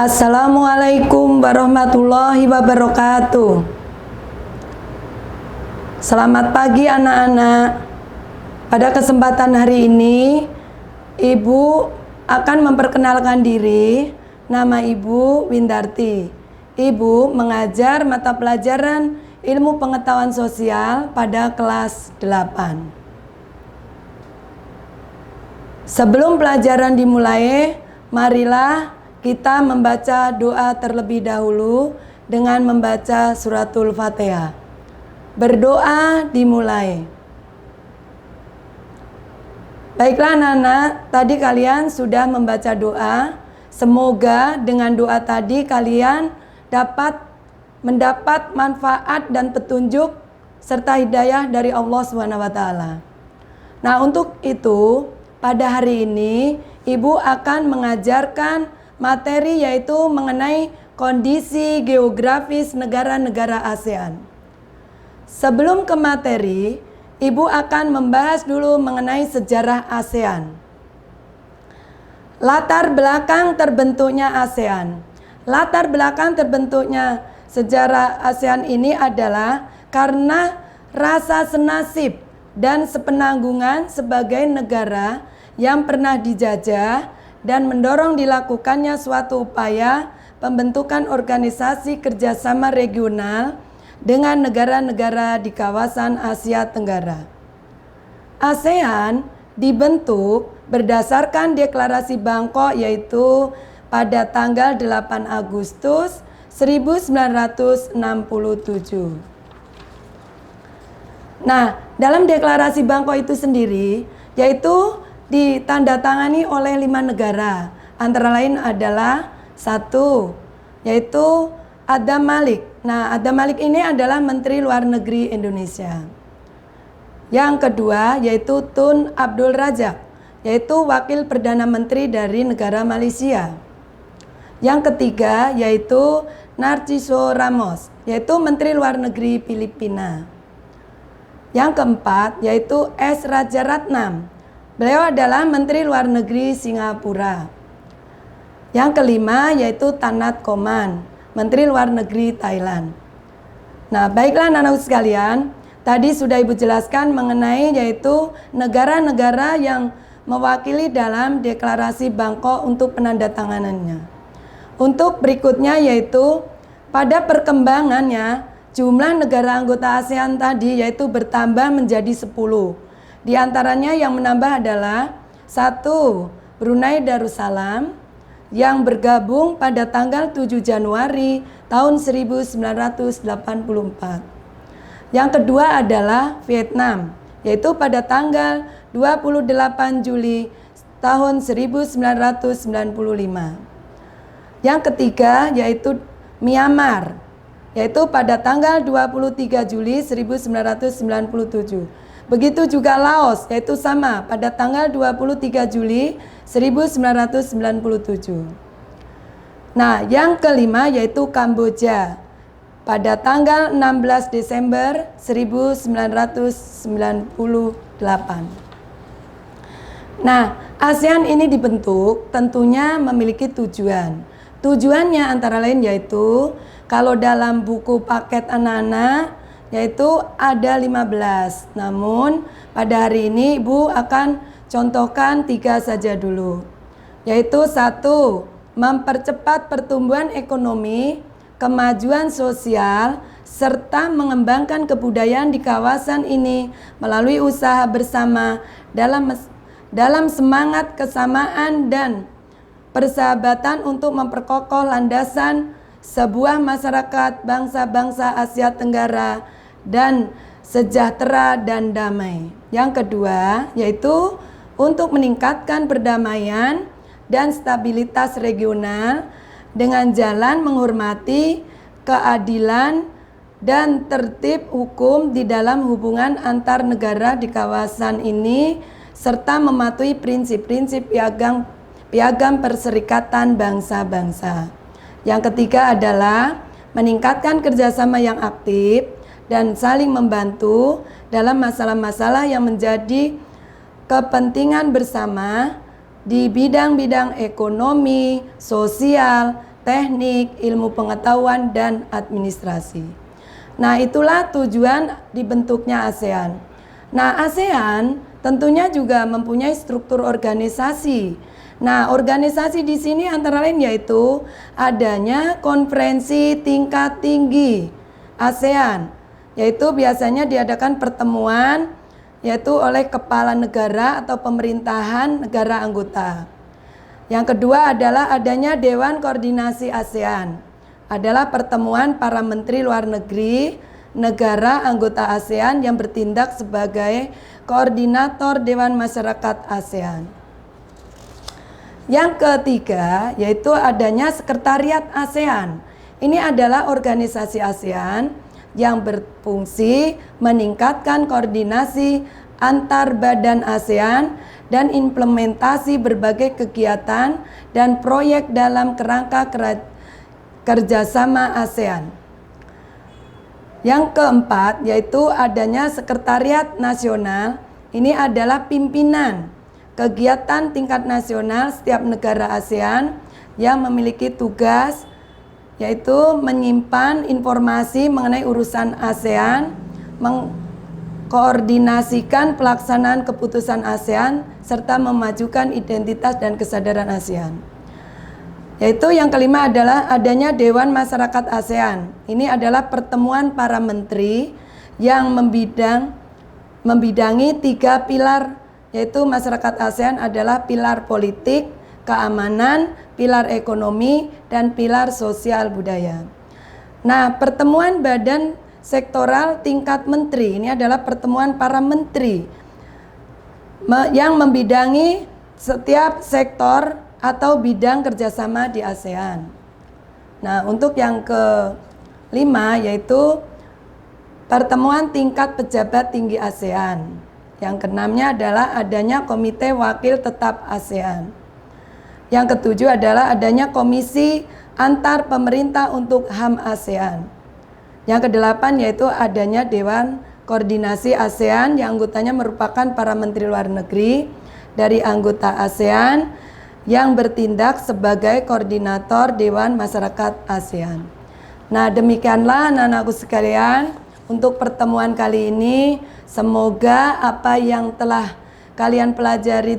Assalamualaikum warahmatullahi wabarakatuh. Selamat pagi anak-anak. Pada kesempatan hari ini, Ibu akan memperkenalkan diri. Nama Ibu Windarti. Ibu mengajar mata pelajaran Ilmu Pengetahuan Sosial pada kelas 8. Sebelum pelajaran dimulai, marilah kita membaca doa terlebih dahulu dengan membaca suratul Fatihah. Berdoa dimulai. Baiklah anak-anak, tadi kalian sudah membaca doa. Semoga dengan doa tadi kalian dapat mendapat manfaat dan petunjuk serta hidayah dari Allah SWT. Nah, untuk itu pada hari ini Ibu akan mengajarkan materi yaitu mengenai kondisi geografis negara-negara ASEAN. Sebelum ke materi, Ibu akan membahas dulu mengenai sejarah ASEAN. Latar belakang terbentuknya ASEAN. Latar belakang terbentuknya sejarah ASEAN ini adalah karena rasa senasib dan sepenanggungan sebagai negara yang pernah dijajah dan mendorong dilakukannya suatu upaya pembentukan organisasi kerjasama regional dengan negara-negara di kawasan Asia Tenggara. ASEAN dibentuk berdasarkan deklarasi Bangkok yaitu pada tanggal 8 Agustus 1967. Nah, dalam deklarasi Bangkok itu sendiri yaitu ditandatangani oleh 5 negara, antara lain adalah 1, yaitu Adam Malik. Nah, Adam Malik ini adalah Menteri Luar Negeri Indonesia. Yang kedua yaitu Tun Abdul Razak, yaitu Wakil Perdana Menteri dari negara Malaysia. Yang ketiga yaitu Narciso Ramos, yaitu Menteri Luar Negeri Filipina. Yang keempat yaitu S. Rajaratnam, beliau adalah Menteri Luar Negeri Singapura. Yang kelima yaitu Tanat Koman, Menteri Luar Negeri Thailand. Nah, baiklah anak-anak sekalian, tadi sudah Ibu jelaskan mengenai yaitu negara-negara yang mewakili dalam deklarasi Bangkok untuk penandatanganannya. Untuk berikutnya yaitu pada perkembangannya jumlah negara anggota ASEAN tadi yaitu bertambah menjadi 10. Di antaranya yang menambah adalah 1. Brunei Darussalam yang bergabung pada tanggal 7 Januari tahun 1984. Yang kedua adalah Vietnam, yaitu pada tanggal 28 Juli tahun 1995. Yang ketiga yaitu Myanmar, yaitu pada tanggal 23 Juli 1997. Begitu juga Laos, yaitu sama pada tanggal 23 Juli 1997. Nah, yang kelima yaitu Kamboja pada tanggal 16 Desember 1998. Nah, ASEAN ini dibentuk tentunya memiliki tujuan. Tujuannya antara lain yaitu kalau dalam buku paket anak-anak yaitu ada 15. Namun pada hari ini Ibu akan contohkan 3 saja dulu. Yaitu 1. Mempercepat pertumbuhan ekonomi, kemajuan sosial, serta mengembangkan kebudayaan di kawasan ini melalui usaha bersama dalam semangat kesamaan dan persahabatan untuk memperkokoh landasan sebuah masyarakat bangsa-bangsa Asia Tenggara dan sejahtera dan damai. Yang kedua yaitu untuk meningkatkan perdamaian dan stabilitas regional dengan jalan menghormati keadilan dan tertib hukum di dalam hubungan antar negara di kawasan ini serta mematuhi prinsip-prinsip piagam perserikatan bangsa-bangsa. Yang ketiga adalah meningkatkan kerjasama yang aktif dan saling membantu dalam masalah-masalah yang menjadi kepentingan bersama di bidang-bidang ekonomi, sosial, teknik, ilmu pengetahuan, dan administrasi. Nah, itulah tujuan dibentuknya ASEAN. Nah, ASEAN tentunya juga mempunyai struktur organisasi. Nah, organisasi di sini antara lain yaitu adanya konferensi tingkat tinggi ASEAN, yaitu biasanya diadakan pertemuan yaitu oleh kepala negara atau pemerintahan negara anggota. Yang kedua adalah adanya Dewan Koordinasi ASEAN, adalah pertemuan para menteri luar negeri negara anggota ASEAN yang bertindak sebagai koordinator Dewan Masyarakat ASEAN. Yang ketiga yaitu adanya Sekretariat ASEAN. Ini adalah organisasi ASEAN yang berfungsi meningkatkan koordinasi antar badan ASEAN dan implementasi berbagai kegiatan dan proyek dalam kerangka kerjasama ASEAN. Yang keempat yaitu adanya Sekretariat Nasional. Ini adalah pimpinan kegiatan tingkat nasional setiap negara ASEAN yang memiliki tugas yaitu menyimpan informasi mengenai urusan ASEAN, mengkoordinasikan pelaksanaan keputusan ASEAN, serta memajukan identitas dan kesadaran ASEAN. Yaitu yang kelima adalah adanya Dewan Masyarakat ASEAN. Ini adalah pertemuan para menteri yang membidangi 3 pilar, yaitu masyarakat ASEAN adalah pilar politik, keamanan, pilar ekonomi, dan pilar sosial budaya. Nah, pertemuan badan sektoral tingkat menteri ini adalah pertemuan para menteri yang membidangi setiap sektor atau bidang kerjasama di ASEAN. Nah, untuk yang kelima yaitu pertemuan tingkat pejabat tinggi ASEAN. Yang keenamnya adalah adanya Komite Wakil Tetap ASEAN. Yang ketujuh adalah adanya Komisi Antar Pemerintah untuk HAM ASEAN. Yang kedelapan yaitu adanya Dewan Koordinasi ASEAN yang anggotanya merupakan para menteri luar negeri dari anggota ASEAN yang bertindak sebagai koordinator Dewan Masyarakat ASEAN. Nah, demikianlah anak-anakku sekalian untuk pertemuan kali ini. Semoga apa yang telah kalian pelajari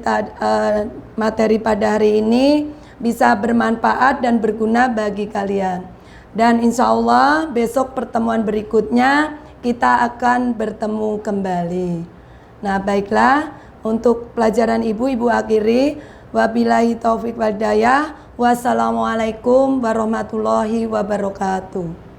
materi pada hari ini bisa bermanfaat dan berguna bagi kalian. Dan insya Allah besok pertemuan berikutnya kita akan bertemu kembali. Nah, baiklah, untuk pelajaran ibu akhiri. Wabillahi taufiq wal hidayah. Wassalamualaikum warahmatullahi wabarakatuh.